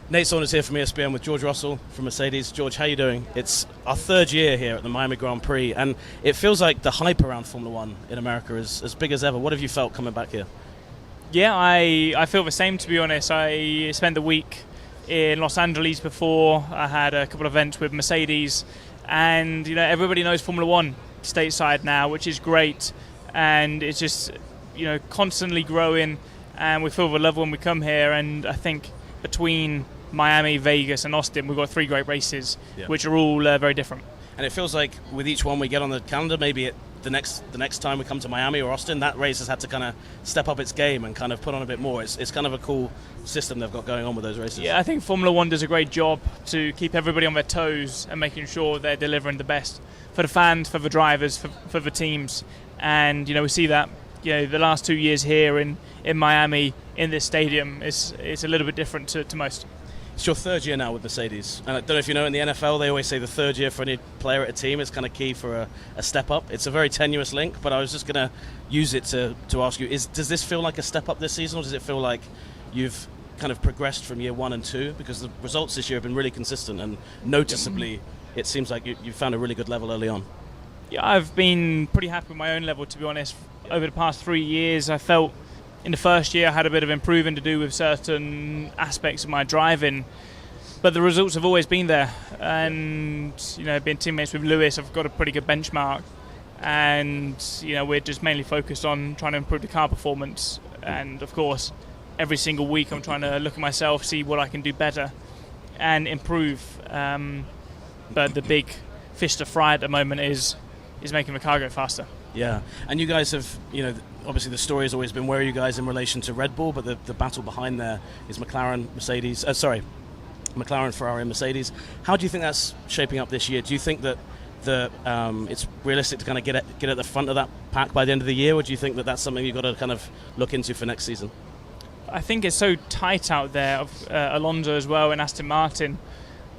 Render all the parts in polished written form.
Nate Saunders here from ESPN with George Russell from Mercedes. George, how are you doing? It's our third year here at the Miami Grand Prix, and it feels like the hype around Formula One in America is as big as ever. What have you felt coming back here? Yeah, I feel the same, to be honest. I spent the week in Los Angeles before. I had a couple of events with Mercedes, and everybody knows Formula One stateside now, which is great, and it's just constantly growing, and we feel the love when we come here. And I think between Miami, Vegas and Austin, we've got 3 great races, which are all very different. And it feels like with each one we get on the calendar, maybe the next time we come to Miami or Austin, that race has had to kind of step up its game and kind of put on a bit more. It's kind of a cool system they've got going on with those races. Yeah, I think Formula One does a great job to keep everybody on their toes and making sure they're delivering the best for the fans, for the drivers, for the teams. And we see that the last 2 years here in Miami in this stadium it's a little bit different to most. It's your third year now with Mercedes. And I don't know if you know, in the NFL, they always say the third year for any player at a team is kind of key for a step up. It's a very tenuous link, but I was just going to use it to ask you, does this feel like a step up this season, or does it feel like you've kind of progressed from year 1 and 2? Because the results this year have been really consistent, and noticeably it seems like you found a really good level early on. Yeah, I've been pretty happy with my own level, to be honest. Over the past 3 years, I felt in the first year I had a bit of improving to do with certain aspects of my driving, but the results have always been there. And being teammates with Lewis, I've got a pretty good benchmark, and we're just mainly focused on trying to improve the car performance. And of course, every single week I'm trying to look at myself, see what I can do better and improve. But the big fish to fry at the moment is making the car go faster. Yeah, and you guys have, obviously the story has always been, where are you guys in relation to Red Bull, but the battle behind there is McLaren, Ferrari and Mercedes. How do you think that's shaping up this year? Do you think that it's realistic to kind of get at the front of that pack by the end of the year, or do you think that that's something you've got to kind of look into for next season? I think it's so tight out there, Alonso as well and Aston Martin,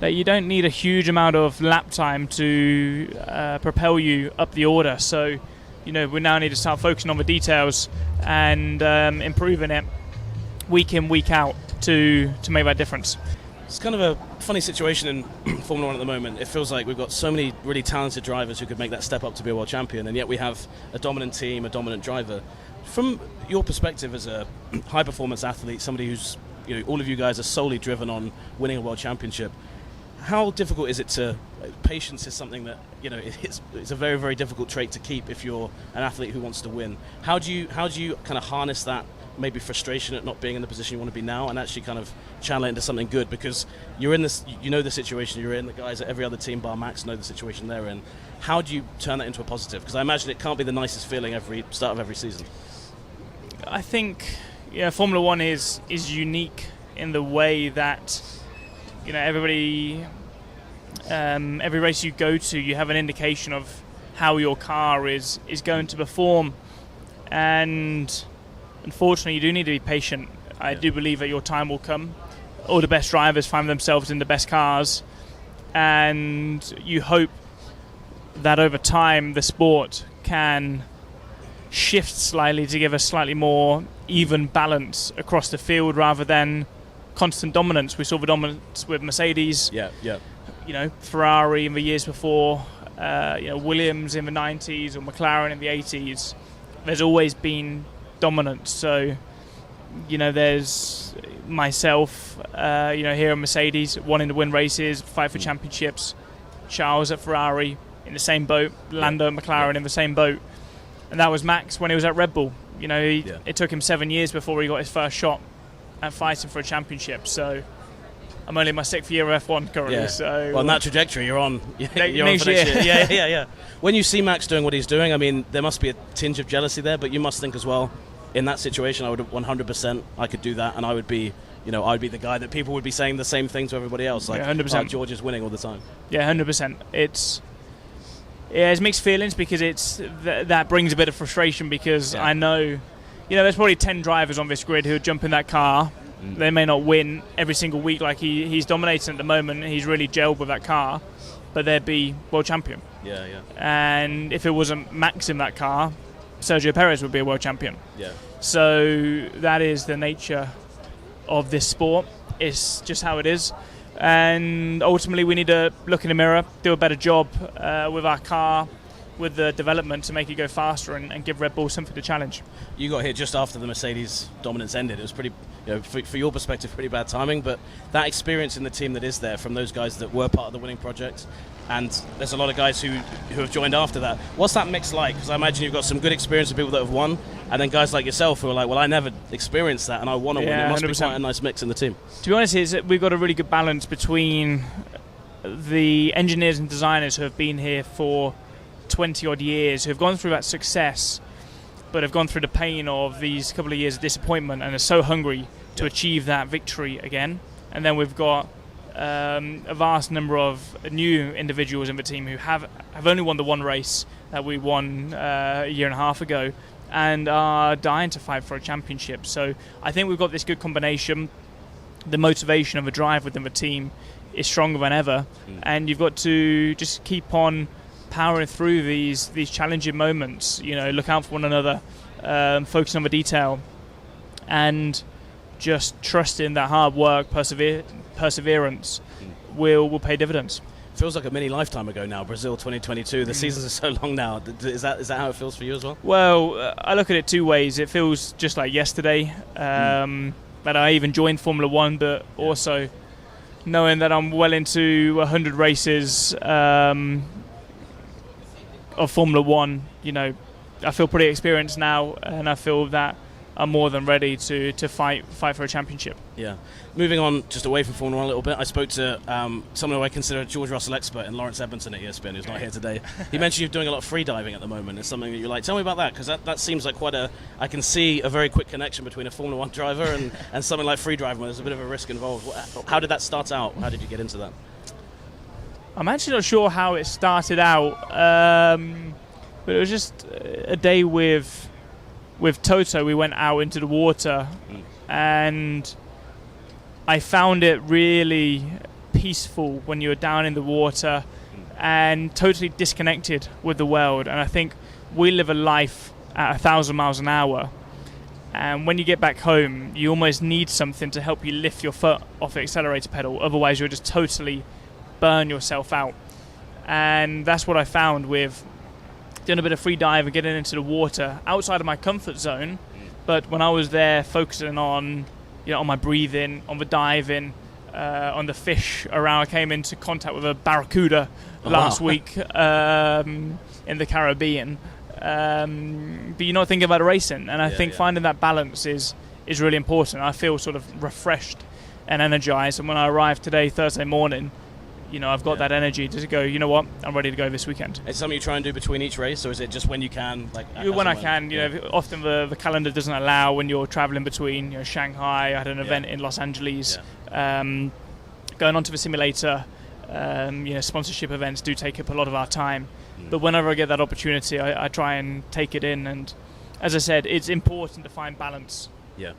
that you don't need a huge amount of lap time to propel you up the order. So we now need to start focusing on the details and improving it week in, week out to make that difference. It's kind of a funny situation in Formula One at the moment. It feels like we've got so many really talented drivers who could make that step up to be a world champion, and yet we have a dominant team, a dominant driver. From your perspective as a high-performance athlete, somebody who's, all of you guys are solely driven on winning a world championship, how difficult is it to... Patience is something that, it's a very, very difficult trait to keep if you're an athlete who wants to win. How do you kind of harness that, maybe frustration at not being in the position you want to be now, and actually kind of channel it into something good? Because you're in this, the situation you're in, the guys at every other team bar Max know the situation they're in. How do you turn that into a positive? Because I imagine it can't be the nicest feeling every start of every season. I think Formula One is unique in the way that everybody, every race you go to, you have an indication of how your car is going to perform, and unfortunately you do need to be patient. I do believe that your time will come. All the best drivers find themselves in the best cars, and you hope that over time the sport can shift slightly to give us slightly more even balance across the field rather than constant dominance. We saw the dominance with Mercedes, Ferrari in the years before, Williams in the 90s or McLaren in the 80s. There's always been dominance. So, there's myself, here in Mercedes, wanting to win races, fight for championships. Charles at Ferrari in the same boat, Lando at McLaren in the same boat. And that was Max when he was at Red Bull. It took him 7 years before he got his first shot at fighting for a championship. So I'm only in my 6th year of F1 currently. Yeah. So on that trajectory, you're on. You're next on for year. Next year. Yeah. When you see Max doing what he's doing, I mean, there must be a tinge of jealousy there, but you must think as well, in that situation, I would 100%, I could do that, and I would be, I'd be the guy that people would be saying the same thing to everybody else. Like, 100%. George is winning all the time. Yeah, 100%. It's mixed feelings because that brings a bit of frustration because I know, there's probably 10 drivers on this grid who would jump in that car. They may not win every single week like he's dominating at the moment. He's really gelled with that car, but they'd be world champion. Yeah. And if it wasn't Max in that car, Sergio Perez would be a world champion. Yeah. So that is the nature of this sport. It's just how it is. And ultimately we need to look in the mirror, do a better job with our car, with the development to make it go faster and give Red Bull something to challenge. You got here just after the Mercedes dominance ended. It was pretty, for your perspective, pretty bad timing, but that experience in the team that is there from those guys that were part of the winning project, and there's a lot of guys who have joined after that. What's that mix like? Because I imagine you've got some good experience with people that have won, and then guys like yourself who are like, well, I never experienced that and I want to win. It must 100%. Be quite a nice mix in the team. To be honest, we've got a really good balance between the engineers and designers who have been here for 20 odd years, who have gone through that success but have gone through the pain of these couple of years of disappointment and are so hungry to achieve that victory again. And then we've got a vast number of new individuals in the team who have only won the one race that we won a year and a half ago and are dying to fight for a championship. So I think we've got this good combination. The motivation of a drive within the team is stronger than ever, and you've got to just keep on powering through these challenging moments. Look out for one another, focus on the detail, and just trust in that hard work, perseverance will pay dividends. Feels like a mini lifetime ago now. Brazil 2022. The seasons are so long now. Is that how it feels for you as well? Well, I look at it two ways. It feels just like yesterday that I even joined Formula One, but also knowing that I'm well into 100 races of Formula One. I feel pretty experienced now, and I feel that I'm more than ready to fight for a championship. Yeah. Moving on just away from Formula 1 a little bit, I spoke to someone who I consider a George Russell expert in Lawrence Edmondson at ESPN, who's not here today. He mentioned you're doing a lot of freediving at the moment. It's something that you like. Tell me about that, because that seems like I can see a very quick connection between a Formula 1 driver and something like freediving, where there's a bit of a risk involved. How did that start out? How did you get into that? I'm actually not sure how it started out, but it was just a day with Toto. We went out into the water, and I found it really peaceful when you were down in the water and totally disconnected with the world. And I think we live a life at 1,000 miles an hour, and when you get back home, you almost need something to help you lift your foot off the accelerator pedal. Otherwise, you'll just totally burn yourself out. And that's what I found with doing a bit of free dive and getting into the water outside of my comfort zone. But when I was there focusing on on my breathing, on the diving, on the fish around, I came into contact with a barracuda last week in the Caribbean. But you're not thinking about racing, and I think finding that balance is really important. I feel sort of refreshed and energized, and when I arrived today, Thursday morning, I've got that energy to go, you know what, I'm ready to go this weekend. It's something you try and do between each race, or is it just when you can? When I can. Often the calendar doesn't allow when you're traveling between Shanghai. I had an event in Los Angeles. Going onto the simulator, sponsorship events do take up a lot of our time. But whenever I get that opportunity, I try and take it in. And as I said, it's important to find balance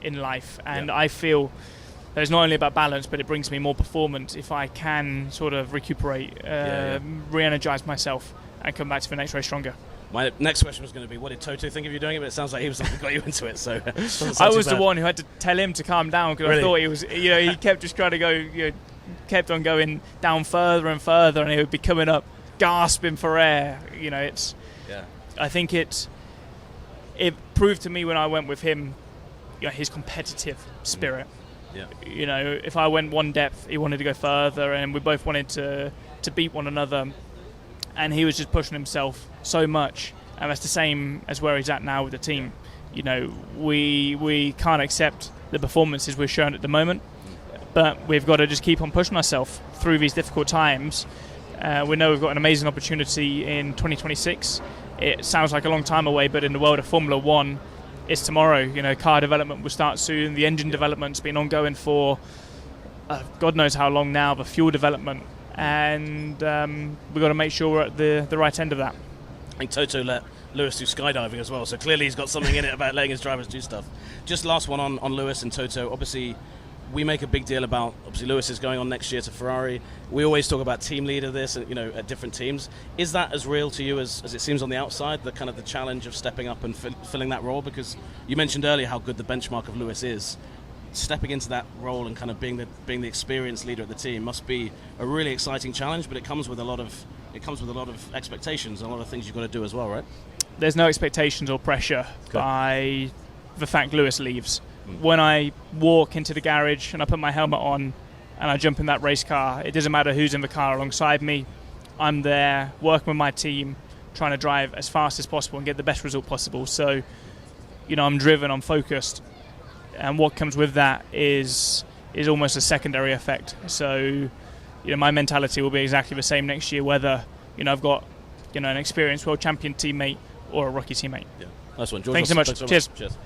in life. And I feel that it's not only about balance, but it brings me more performance if I can sort of recuperate, re-energize myself, and come back to the next race stronger. My next question was going to be, what did Toto think of you doing it? But it sounds like he was the one who got you into it. So I was the one who had to tell him to calm down, because I thought he was, he kept just trying to go, kept on going down further and further, and he would be coming up, gasping for air. I think it proved to me when I went with him, his competitive spirit. If I went one depth, he wanted to go further, and we both wanted to beat one another, and he was just pushing himself so much, and that's the same as where he's at now with the team. We can't accept the performances we're showing at the moment, but we've got to just keep on pushing ourselves through these difficult times. We know we've got an amazing opportunity in 2026. It sounds like a long time away, but in the world of Formula One, it's tomorrow. Car development will start soon. The engine development's been ongoing for God knows how long now, the fuel development. And we've got to make sure we're at the right end of that. I think Toto let Lewis do skydiving as well, so clearly he's got something in it about letting his drivers do stuff. Just last one on Lewis and Toto. Obviously, we make a big deal about, Lewis is going on next year to Ferrari. We always talk about team leader this, at different teams. Is that as real to you as it seems on the outside, the kind of the challenge of stepping up and filling that role? Because you mentioned earlier how good the benchmark of Lewis is. stepping into that role and kind of being the experienced leader of the team must be a really exciting challenge, but it comes with a lot of expectations and a lot of things you've got to do as well, right? There's no expectations or pressure by the fact Lewis leaves. When I walk into the garage and I put my helmet on and I jump in that race car, it doesn't matter who's in the car alongside me. I'm there working with my team, trying to drive as fast as possible and get the best result possible. So, I'm driven, I'm focused, and what comes with that is almost a secondary effect. So, my mentality will be exactly the same next year, whether I've got an experienced world champion teammate or a rookie teammate. Yeah, nice one, George. Thanks so much. Cheers. Cheers.